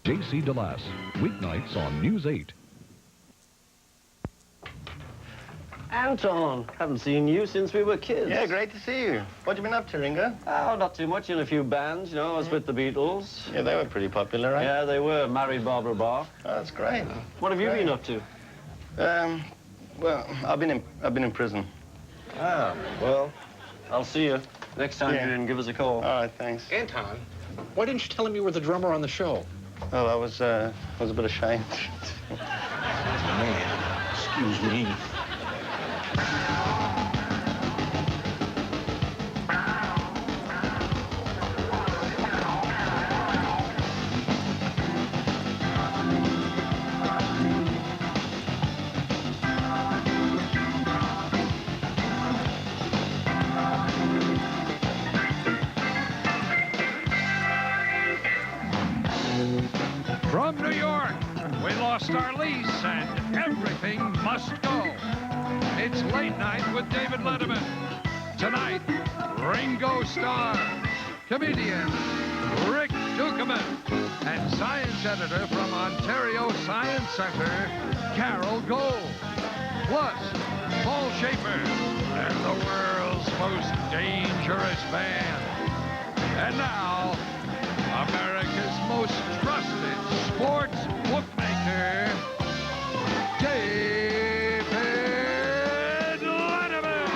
J.C. DeLass, weeknights on News 8. Anton, haven't seen you since we were kids. Yeah, great to see you. What you been up to, Ringo? Oh, not too much. In a few bands, you know. I was with the Beatles. Yeah, they were pretty popular, right? Yeah, they were. Married Barbara Bach. Oh, that's great. What have you been up to? Well, I've been in prison. Ah, well, I'll see you. Next time Yeah. you're in, give us a call. All right, thanks. Anton, why didn't you tell him you were the drummer on the show? Oh, I was a bit ashamed. Man, excuse me. From New York, we lost our lease and everything must go. It's Late Night with David Letterman. Tonight, Ringo Starr, comedian Rick Dukeman, and science editor from Ontario Science Center, Carol Gold. Plus, Paul Schaefer and the world's most dangerous band. And now, America's most trusted sports bookmaker, David Letterman.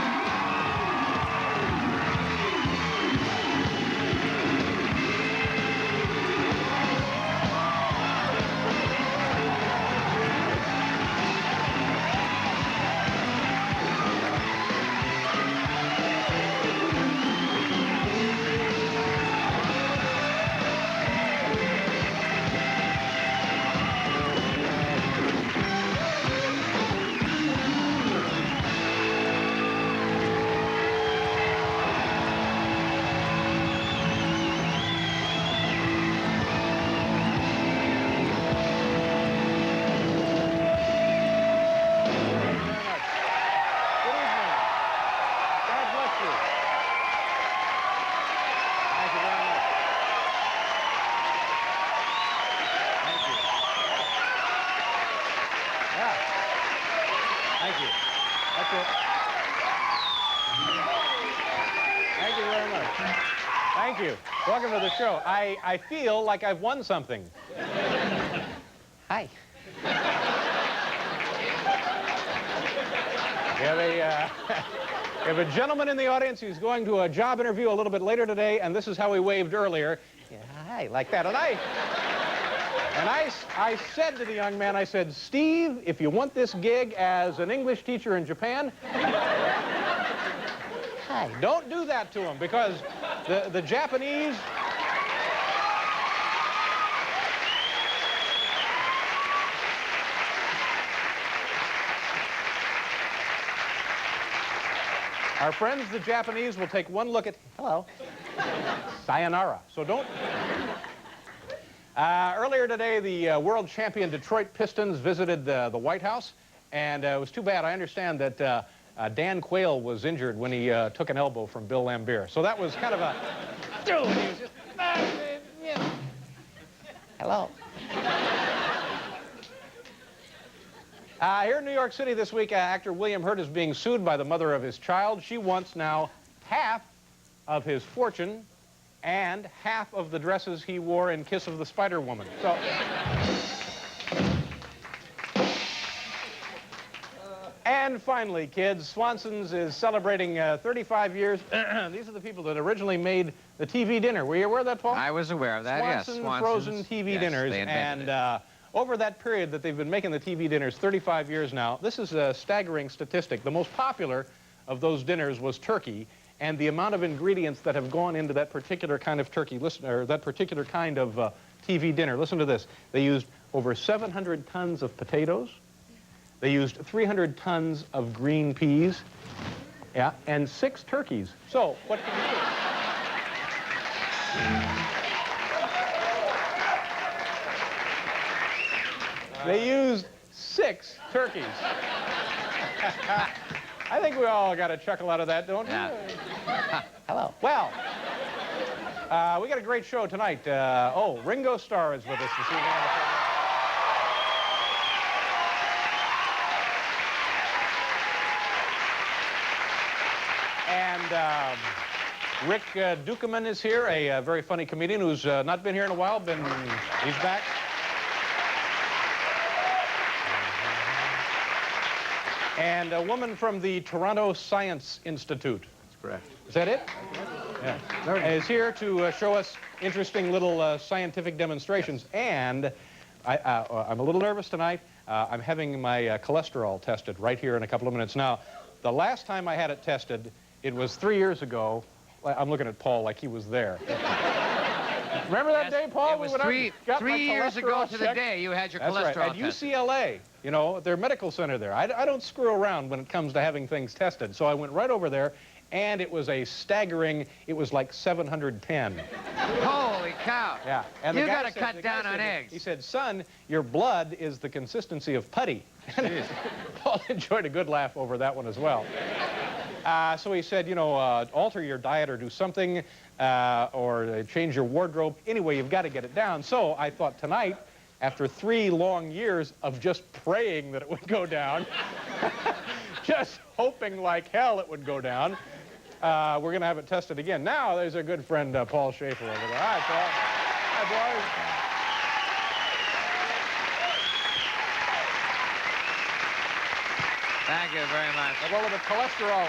Thank you. That's it. Thank you very much. Thank you. Welcome to the show. I feel like I've won something. Hi. We have a gentleman in the audience who's going to a job interview a little bit later today, and this is how he waved earlier. Yeah, hi, like that. And I said to the young man, I said, Steve, if you want this gig as an English teacher in Japan, hi, don't do that to him, because the Japanese... Our friends, the Japanese, will take one look at... Hello. Sayonara. So don't... Earlier today, the world champion Detroit Pistons visited the White House, and it was too bad. I understand that Dan Quayle was injured when he took an elbow from Bill Laimbeer. So that was kind of a... Dude, he was just... Hello. Here in New York City this week, actor William Hurt is being sued by the mother of his child. She wants now half of his fortune and half of the dresses he wore in Kiss of the Spider Woman. So, and finally, kids, Swanson's is celebrating 35 years. These are the people that originally made the TV dinner. Were you aware of that, Paul? I was aware of that, yes. Swanson's frozen TV yes, dinners. they invented And over that period that they've been making the TV dinners, 35 years now, this is a staggering statistic. The most popular of those dinners was turkey, and the amount of ingredients that have gone into that particular kind of turkey, or that particular kind of TV dinner. Listen to this. They used over 700 tons of potatoes. They used 300 tons of green peas, yeah, and 6 turkeys. So, what can you do? They used 6 turkeys. I think we all got a chuckle out of that, don't we? Yeah. Hello. Well, We got a great show tonight. Ringo Starr is with us this evening. And Rick Dukeman is here, a very funny comedian who's not been here in a while. He's back. And a woman from the Toronto Science Institute. That's correct. Is that it? Yeah. Is here to show us interesting little scientific demonstrations. And I'm a little nervous tonight. I'm having my cholesterol tested right here in a couple of minutes. Now, the last time I had it tested, it was 3 years ago. I'm looking at Paul like he was there. Remember that day, Paul? It was three years ago to the day you had your cholesterol right. At UCLA, you know, their medical center there. I don't screw around when it comes to having things tested. So I went right over there, and it was a staggering, it was like 710. Holy cow. Yeah. And you got to cut down on eggs. He said, son, your blood is the consistency of putty. Paul enjoyed a good laugh over that one as well. So he said, you know, alter your diet or do something, or change your wardrobe. Anyway, you've got to get it down. So I thought tonight, after 3 long years of just praying that it would go down, just hoping like hell it would go down, we're going to have it tested again. Now, there's our good friend, Paul Schaefer over there. Hi, Paul. Hi, boys. Thank you very much. Well, with the cholesterol.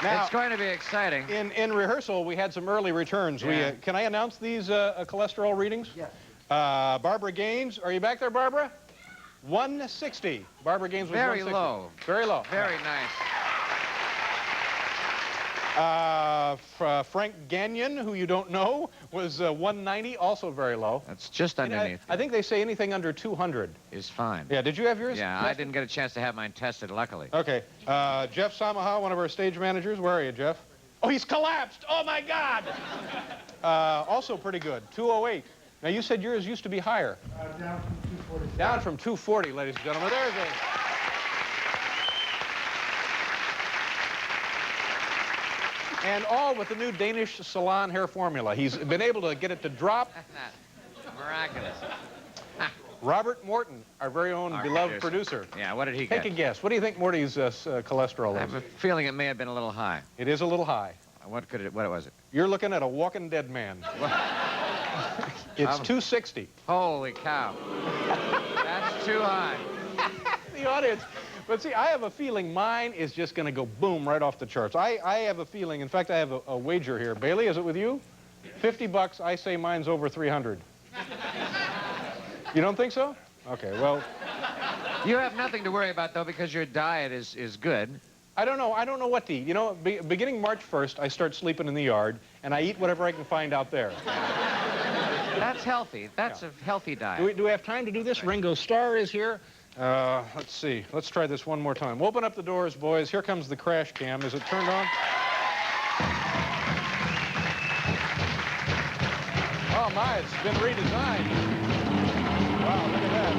Now, it's going to be exciting. In rehearsal, we had some early returns. Yeah. Can I announce these cholesterol readings? Yes. Barbara Gaines, are you back there, Barbara? 160. Barbara Gaines was very 160. low. Very low. Very nice. Frank Gagnon, who you don't know, was 190, also very low. That's just underneath. I think they say anything under 200 is fine. Yeah, did you have yours? Yeah, tested? I didn't get a chance to have mine tested, luckily. Okay. Jeff Samaha, one of our stage managers. Where are you, Jeff? Oh, he's collapsed. Oh, my God. Also pretty good, 208. Now, you said yours used to be higher. Down from 240. Down from 240, ladies and gentlemen. There's a... And all with the new Danish salon hair formula. He's been able to get it to drop. Miraculous. Robert Morton, our very own beloved producer. Yeah, what did he get? Take a guess. What do you think Morty's cholesterol I is? have a feeling it may have been a little high. It is a little high. What was it? You're looking at a walking dead man. It's 260. Holy cow. That's too high. The audience. But see, I have a feeling mine is just going to go boom right off the charts. I have a feeling, in fact, I have a wager here. Bailey, is it with you? $50, I say mine's over 300. You don't think so? Okay, well... You have nothing to worry about, though, because your diet is good. I don't know what to eat. You know, beginning March 1st, I start sleeping in the yard, and I eat whatever I can find out there. That's healthy. That's a healthy diet. Do we have time to do this? Ringo Starr is here. Let's see. Let's try this one more time. Open up the doors, boys. Here comes the crash cam. Is it turned on? Oh, my, it's been redesigned. Wow, look at that.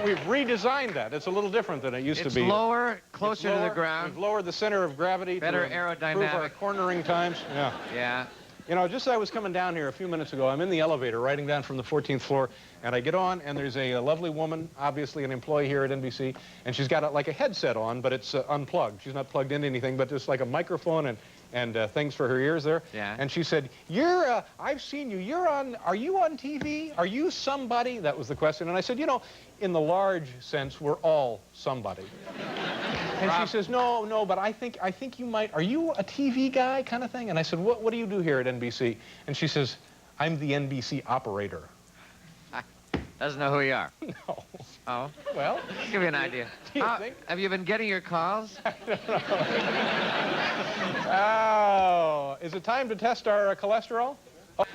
We've redesigned that. It's a little different than it used to be. It's lower, closer to the ground. We've lowered the center of gravity. Better to aerodynamic. improve our cornering times. Yeah. Yeah. You know, just as I was coming down here a few minutes ago, I'm in the elevator riding down from the 14th floor, and I get on, and there's a lovely woman, obviously an employee here at NBC, and she's got like a headset on, but it's unplugged. She's not plugged into anything, but just like a microphone and things for her ears there. Yeah. And she said, I've seen you. Are you on TV? Are you somebody? That was the question. And I said, you know, in the large sense, we're all somebody. And she says, no, but I think you might, are you a TV guy kind of thing? And I said, what do you do here at NBC? And she says, I'm the NBC operator. Doesn't know who you are. No. Oh. Well. Give you an idea. Do you think? Have you been getting your calls? Oh, is it time to test our cholesterol? Oh,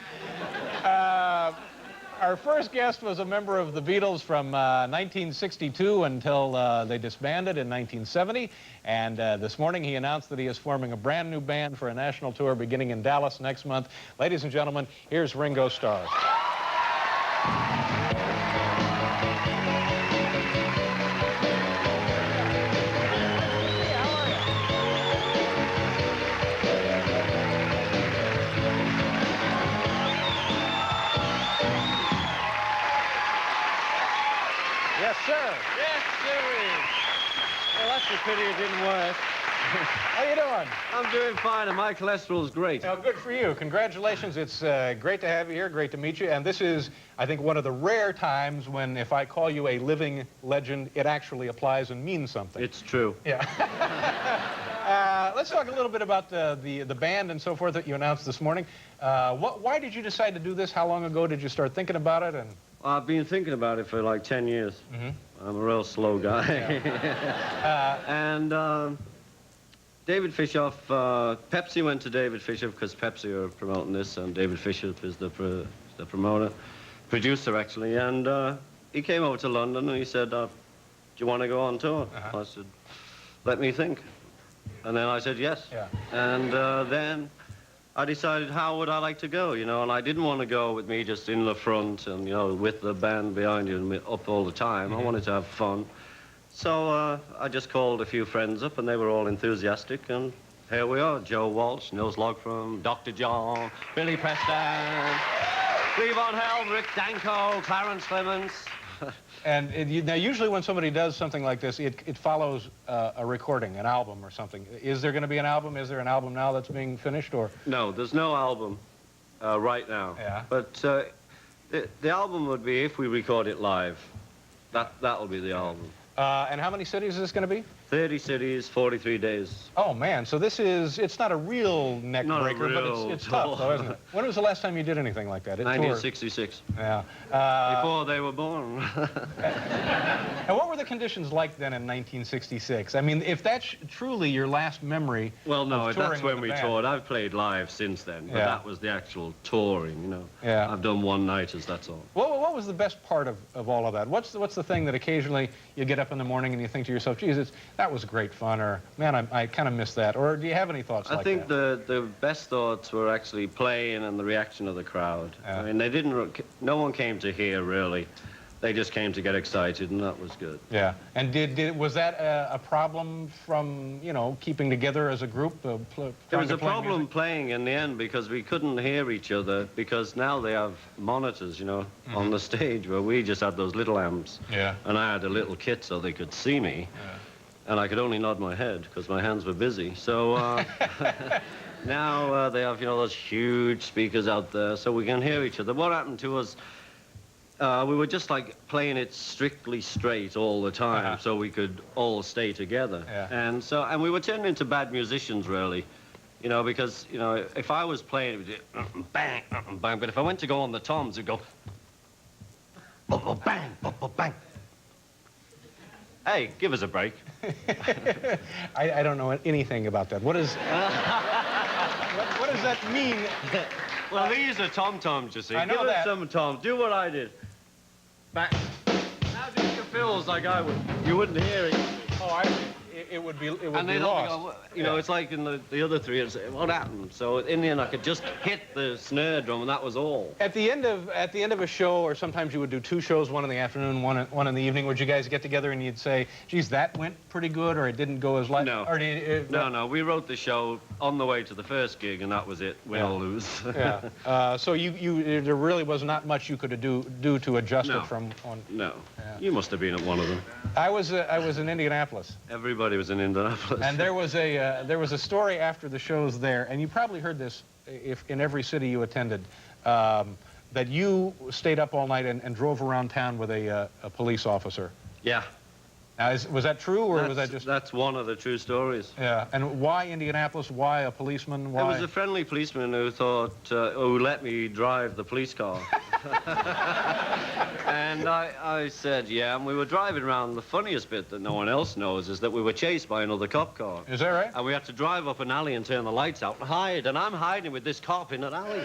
Our first guest was a member of the Beatles from 1962 until they disbanded in 1970. And this morning he announced that he is forming a brand new band for a national tour beginning in Dallas next month. Ladies and gentlemen, here's Ringo Starr. Yes, sir. Yes, sir. Well, that's a pity it didn't work. How you doing? I'm doing fine, and my cholesterol's great. Well, good for you. Congratulations. It's great to have you here. Great to meet you. And this is, I think, one of the rare times when if I call you a living legend, it actually applies and means something. It's true. Yeah. Let's talk a little bit about the band and so forth that you announced this morning. Why did you decide to do this? How long ago did you start thinking about it? And I've been thinking about it for like 10 years. Mm-hmm. I'm a real slow guy. Yeah. And David Fishoff, Pepsi went to David Fishoff because Pepsi are promoting this, and David Fishoff is the promoter, producer actually, and he came over to London and he said, do you want to go on tour? I said, let me think. And then I said yes. Yeah. And then I decided how would I like to go, you know, and I didn't want to go with me just in the front and, you know, with the band behind you and me up all the time. Mm-hmm. I wanted to have fun. So I just called a few friends up and they were all enthusiastic, and here we are. Joe Walsh, Nils Logfrom, Dr. John, Billy Preston, Cleavon Helm, Rick Danko, Clarence Clements. And now, usually when somebody does something like this, it follows a recording, an album or something. Is there going to be an album? Is there an album now that's being finished, or? No, there's no album right now. Yeah. But the album would be if we record it live. That'll be the album. And how many cities is this going to be? 30 cities, 43 days. Oh, man. So this is, it's not a real neck Not a breaker, real but it's tough, though, isn't it? When was the last time you did anything like that? It toured. 1966. Yeah. Before they were born. And what were the conditions like then in 1966? I mean, if that's truly your last memory Well, no, of touring that's with when the we band. toured. I've played live since then, but Yeah. that was the actual touring, you know. Yeah. I've done one-nighters, that's all. What was the best part of all of that? What's the thing that occasionally you get up in the morning and you think to yourself, geez, that was great fun, or man, I kind of miss that, or do you have any thoughts like that? I think the best thoughts were actually playing and the reaction of the crowd. Yeah. I mean, no one came to hear, really. They just came to get excited, and that was good. Yeah. And was that a problem from, you know, keeping together as a group? There was a problem playing in the end because we couldn't hear each other, because now they have monitors, you know, on the stage, where we just had those little amps. Yeah. And I had a little kit so they could see me. Yeah. And I could only nod my head because my hands were busy. So now they have, you know, those huge speakers out there so we can hear each other. What happened to us, we were just like playing it strictly straight all the time so we could all stay together. Yeah. And we were turning into bad musicians, really. You know, because, you know, if I was playing, it would do bang, bang. But if I went to go on the toms, it'd go bang, bang. Hey, give us a break. I don't know anything about that. What does that mean? Well, these are tom-toms, you see. I know Give that. us some toms. Do what I did. Back. Now do your fills like I would. You wouldn't hear it. Oh, I see. It would be And they'd all go, you know, it's like in the other three, it's, what happened? So in the end, I could just hit the snare drum, and that was all. At the end of a show, or sometimes you would do two shows, one in the afternoon, one in the evening. Would you guys get together and you'd say, "Geez, that went pretty good," or it didn't go as like? No. Or No. We wrote the show on the way to the first gig, and that was it. Win or lose. Yeah. So there really was not much you could do to adjust it from on. No. Yeah. You must have been at one of them. I was in Indianapolis. Everybody was in Indianapolis. And there was a story after the shows there, and you probably heard this if in every city you attended, that you stayed up all night and drove around town with a police officer. Yeah. Now, was that true, or was that just? That's one of the true stories. Yeah. And why Indianapolis? Why a policeman? Why? It was a friendly policeman who thought, who let me drive the police car. And I said, yeah, and we were driving around. The funniest bit that no one else knows is that we were chased by another cop car. Is that right? And we had to drive up an alley and turn the lights out and hide. And I'm hiding with this cop in an alley.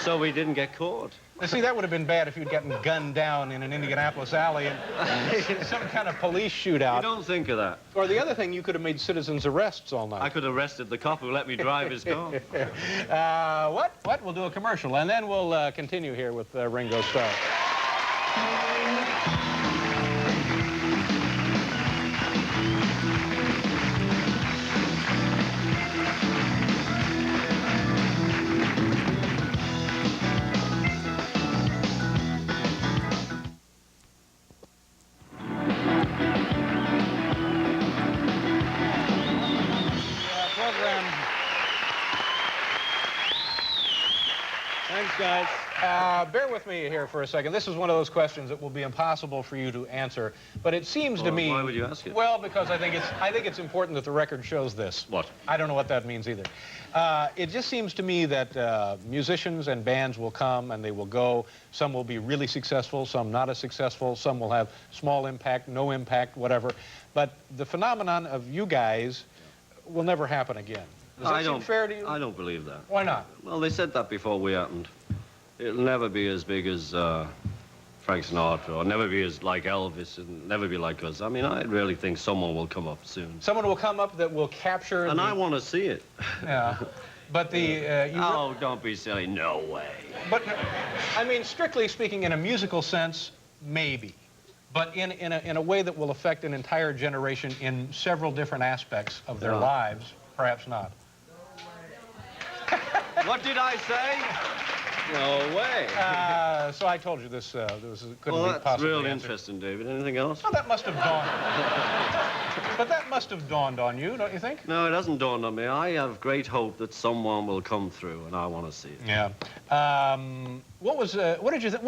So we didn't get caught. See, that would have been bad if you'd gotten gunned down in an Indianapolis alley and some kind of police shootout. You don't think of that. Or the other thing, you could have made citizens' arrests all night. I could have arrested the cop who let me drive his car. What? We'll do a commercial, and then we'll continue here with Ringo Starr. Thanks, guys. Bear with me here for a second. This is one of those questions that will be impossible for you to answer, but it seems to me... Why would you ask it? Well, because I think it's important that the record shows this. What? I don't know what that means either. It just seems to me that musicians and bands will come and they will go. Some will be really successful, some not as successful, some will have small impact, no impact, whatever. But the phenomenon of you guys will never happen again. Does that seem fair to you? I don't believe that. Why not? Well, they said that before we happened. It'll never be as big as Frank Sinatra, or never be as like Elvis, and never be like us. I mean, I really think someone will come up soon. Someone will come up that will capture... And I want to see it. Yeah. But the... Oh, don't be silly. No way. But, I mean, strictly speaking, in a musical sense, maybe. But in a way that will affect an entire generation in several different aspects of their lives, perhaps not. What did I say? No way. So I told you this couldn't be Well, that's possibly real answered. interesting, David. Anything else? Well, that must have dawned. But that must have dawned on you, don't you think? No, it hasn't dawned on me. I have great hope that someone will come through, and I want to see it. Yeah. What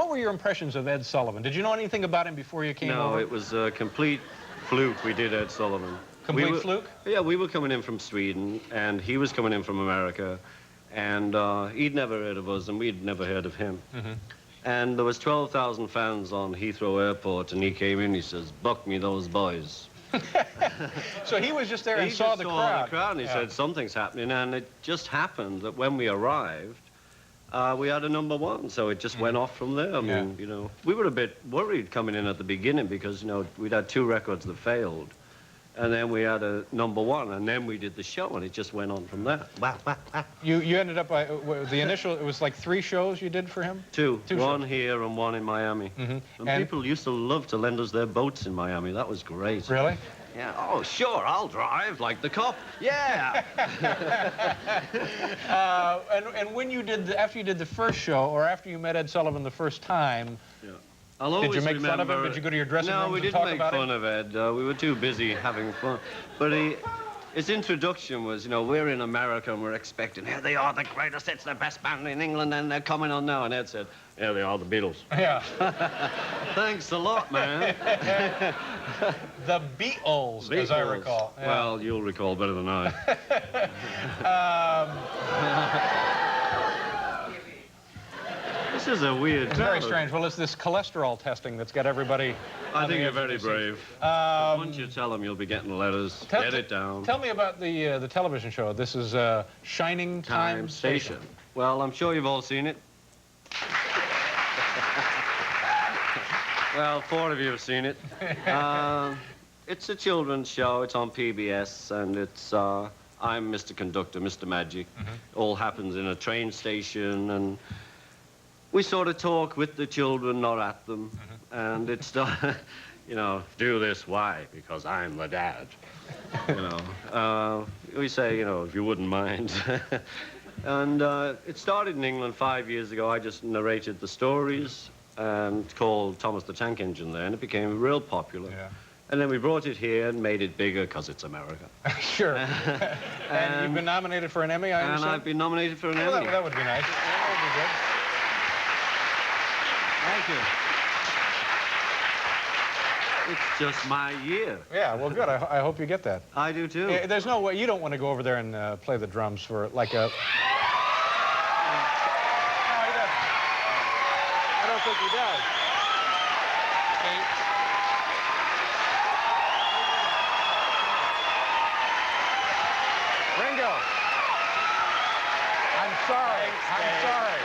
were your impressions of Ed Sullivan? Did you know anything about him before you came over? No, it was a complete fluke we did Ed Sullivan. Complete fluke? Yeah, we were coming in from Sweden, and he was coming in from America, and he'd never heard of us, and we'd never heard of him. Mm-hmm. And there was 12,000 fans on Heathrow Airport, and he came in, he says, "Buck me those boys." So he was just there and He saw just the saw crowd. the crowd, and he Yeah. said, "Something's happening," and it just happened that when we arrived, we had a #1, so it just went off from there. I mean, you know, we were a bit worried coming in at the beginning because, you know, we'd had 2 records that failed, and then we had a #1, and then we did the show, and it just went on from there. Wow, wow, wow. You ended up by the initial. It was like 3 shows you did for him. 2, Two one shows. here and one in Miami. Mm-hmm. And people used to love to lend us their boats in Miami. That was great. Really? Yeah. Oh, sure, I'll drive like the cop. Yeah. And when you did after you did the first show, or after you met Ed Sullivan the first time, I'll always did you make fun of him? remember- Did you go to your dressing No, rooms we and didn't talk make about fun him? of Ed. We were too busy having fun. But his introduction was, you know, we're in America and we're expecting, here they are, the greatest, it's the best band in England, and they're coming on now. And Ed said, here they are, the Beatles. Yeah. Thanks a lot, man. The Beatles, as I Beatles. recall. Yeah. Well, you'll recall better than I. This is a weird... It's very strange. Well, it's this cholesterol testing that's got everybody... I on think the you're edge of very their seats. brave. Once you tell them, you'll be getting letters. Get it down. Tell me about the television show. This is Shining Time Station. Well, I'm sure you've all seen it. Well, 4 of you have seen it. It's a children's show. It's on PBS, and it's I'm Mr. Conductor, Mr. Magic. All happens in a train station, and we sort of talk with the children, not at them. And it's, you know, do this. Why? Because I'm the dad. You know, we say, you know, if you wouldn't mind. And it started in England 5 years ago. I just narrated the stories and called Thomas the Tank Engine there, and it became real popular. Yeah. And then we brought it here and made it bigger because it's America. Sure. And you've been nominated for an Emmy, I understand? And I've been nominated for an Well, Emmy. that would be nice. That would be good. Thank you. It's just my year. Yeah, well, good. I hope you get that. I do, too. There's no way, you don't want to go over there and play the drums for, like, a... No, he doesn't. I don't think he does. Ringo. I'm sorry. I'm sorry.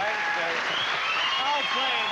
I'll play it.